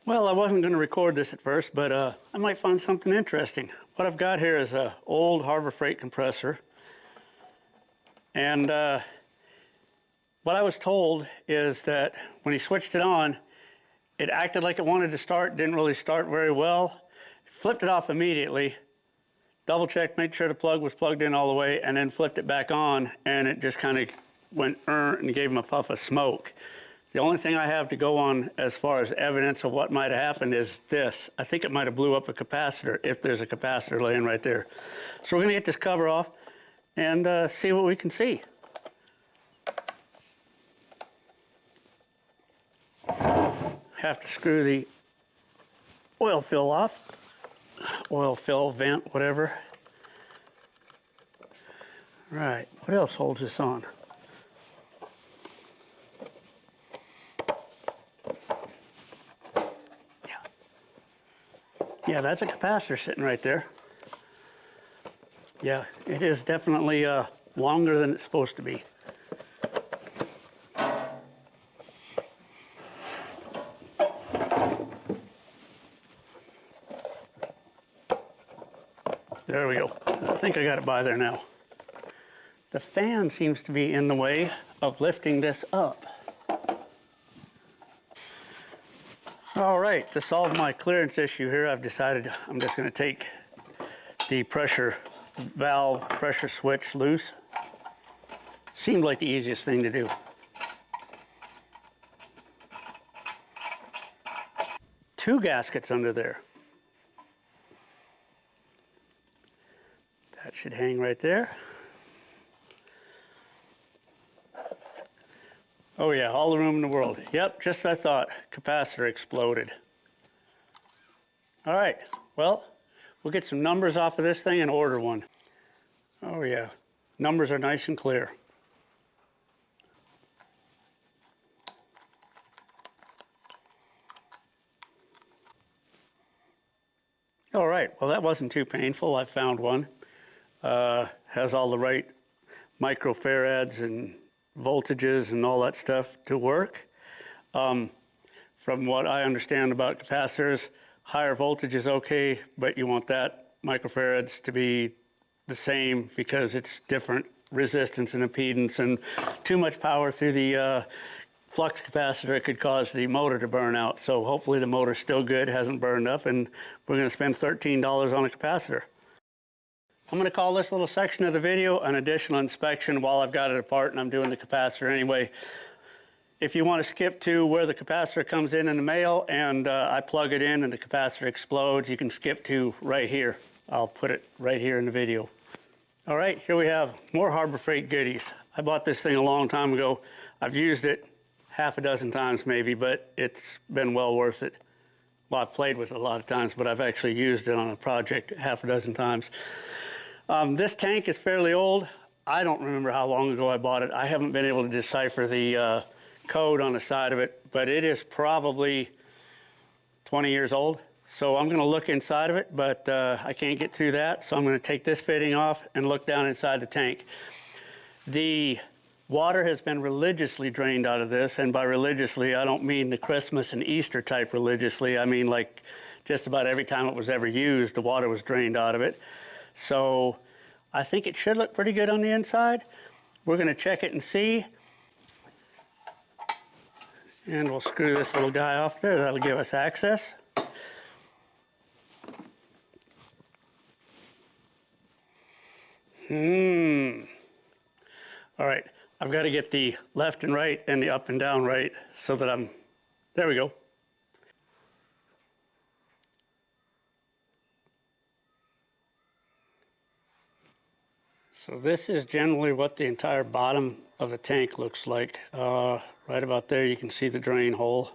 Well, I wasn't going to record this at first, but I might find something interesting. What I've got here is an old Harbor Freight compressor. And what I was told is that when he switched it on, it acted like it wanted to start, didn't really start very well. Flipped it off immediately, double checked, made sure the plug was plugged in all the way, and then flipped it back on, and it just kind of went and gave him a puff of smoke. The only thing I have to go on as far as evidence of what might have happened is this. I think it might have blew up a capacitor, if there's a capacitor laying right there. So we're going to get this cover off and see what we can see. Have to screw the oil fill off. Oil fill, vent, whatever. Right, what else holds this on? Yeah, that's a capacitor sitting right there. Yeah, it is definitely longer than it's supposed to be. There we go. I think I got it by there now. The fan seems to be in the way of lifting this up. All right, to solve my clearance issue here, I've decided I'm just going to take the pressure valve, pressure switch loose. Seemed like the easiest thing to do. Two gaskets under there. That should hang right there. Oh yeah, all the room in the world. Yep, just as I thought, capacitor exploded. All right, well, we'll get some numbers off of this thing and order one. Oh yeah, numbers are nice and clear. All right, well that wasn't too painful. I found one. Has all the right microfarads and voltages and all that stuff to work. From what I understand about capacitors, higher voltage is okay, but you want that microfarads to be the same because it's different resistance and impedance, and too much power through the flux capacitor could cause the motor to burn out. So hopefully the motor's still good, hasn't burned up, and we're going to spend $13 on a capacitor. I'm going to call this little section of the video an additional inspection while I've got it apart and I'm doing the capacitor anyway. If you want to skip to where the capacitor comes in the mail and I plug it in and the capacitor explodes, you can skip to right here. I'll put it right here in the video. All right, here we have more Harbor Freight goodies. I bought this thing a long time ago. I've used it half a dozen times maybe, but it's been well worth it. Well, I've played with it a lot of times, but I've actually used it on a project half a dozen times. This tank is fairly old. I don't remember how long ago I bought it. I haven't been able to decipher the code on the side of it, but it is probably 20 years old. So I'm going to look inside of it, but I can't get through that. So I'm going to take this fitting off and look down inside the tank. The water has been religiously drained out of this, and by religiously, I don't mean the Christmas and Easter type religiously. I mean like just about every time it was ever used, the water was drained out of it. So I think it should look pretty good on the inside. We're going to check it and see. And we'll screw this little guy off there. That'll give us access. All right, I've got to get the left and right and the up and down right so that there we go. So this is generally what the entire bottom of the tank looks like. Right about there you can see the drain hole.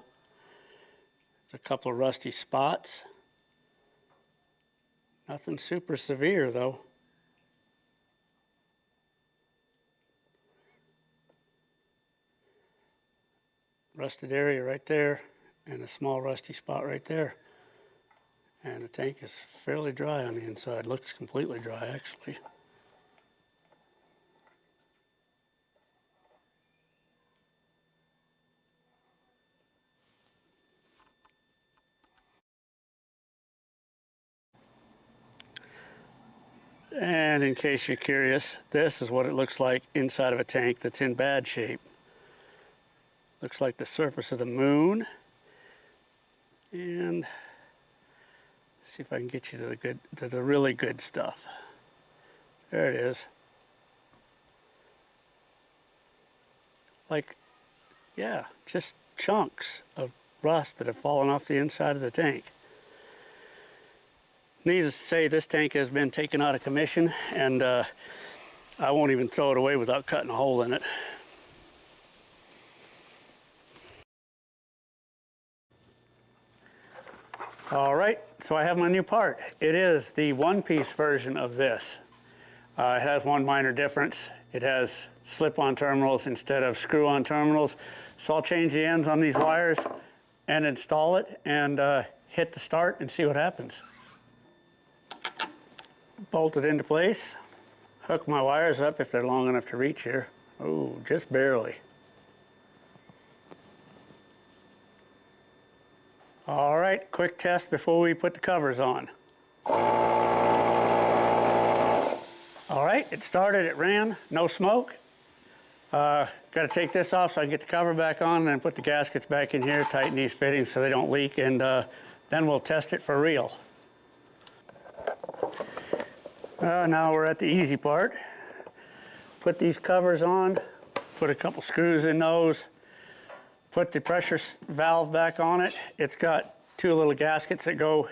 There's a couple of rusty spots. Nothing super severe though. Rusted area right there and a small rusty spot right there. And the tank is fairly dry on the inside. Looks completely dry actually. And in case you're curious, this is what it looks like inside of a tank that's in bad shape. Looks like the surface of the moon. And see if I can get you to the really good stuff. There it is. Like, yeah, just chunks of rust that have fallen off the inside of the tank. Needless to say, this tank has been taken out of commission, and I won't even throw it away without cutting a hole in it. All right, so I have my new part. It is the one-piece version of this. It has one minor difference. It has slip-on terminals instead of screw-on terminals. So I'll change the ends on these wires and install it and hit the start and see what happens. Bolt it into place. Hook my wires up if they're long enough to reach here. Oh, just barely. All right, quick test before we put the covers on. All right, it started, it ran, no smoke. Got to take this off so I can get the cover back on and then put the gaskets back in here, tighten these fittings so they don't leak, and then we'll test it for real. Now we're at the easy part. Put these covers on, put a couple screws in those, put the pressure valve back on it. It's got two little gaskets that go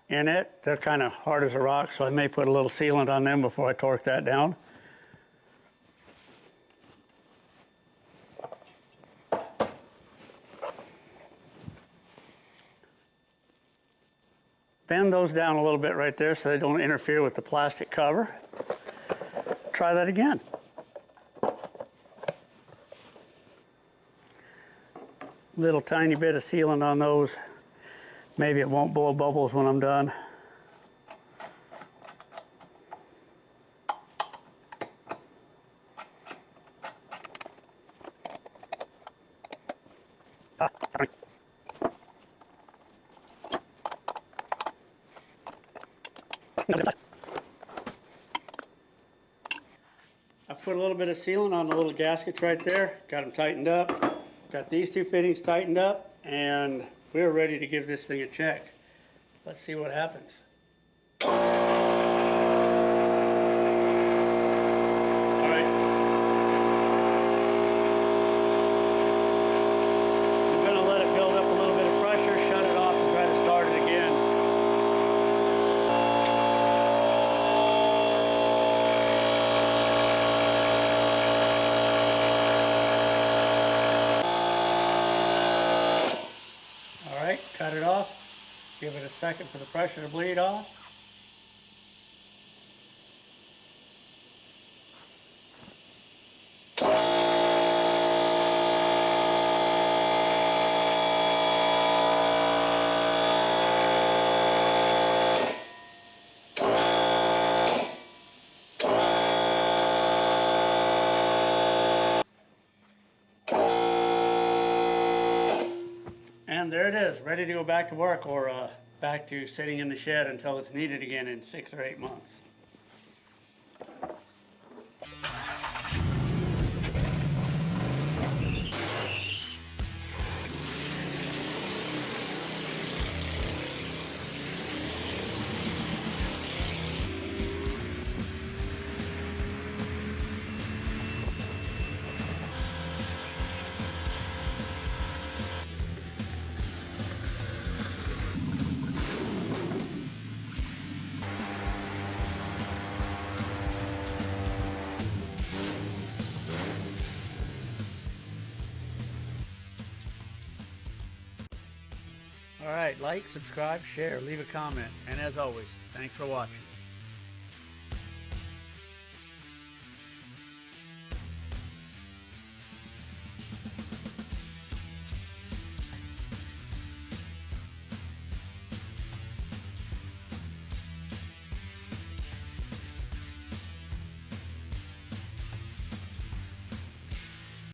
in it. They're kind of hard as a rock, so I may put a little sealant on them before I torque that down. Bend those down a little bit right there so they don't interfere with the plastic cover. Try that again. Little tiny bit of sealant on those. Maybe it won't blow bubbles when I'm done. I put a little bit of sealant on the little gaskets right there, got them tightened up, got these two fittings tightened up, and we're ready to give this thing a check. Let's see what happens. All right. I'm going to let it build up a little bit of pressure, shut it off, and try to start it again. All right, cut it off. Give it a second for the pressure to bleed off. And there it is, ready to go back to work or back to sitting in the shed until it's needed again in 6 or 8 months. All right, like, subscribe, share, leave a comment, and as always, thanks for watching.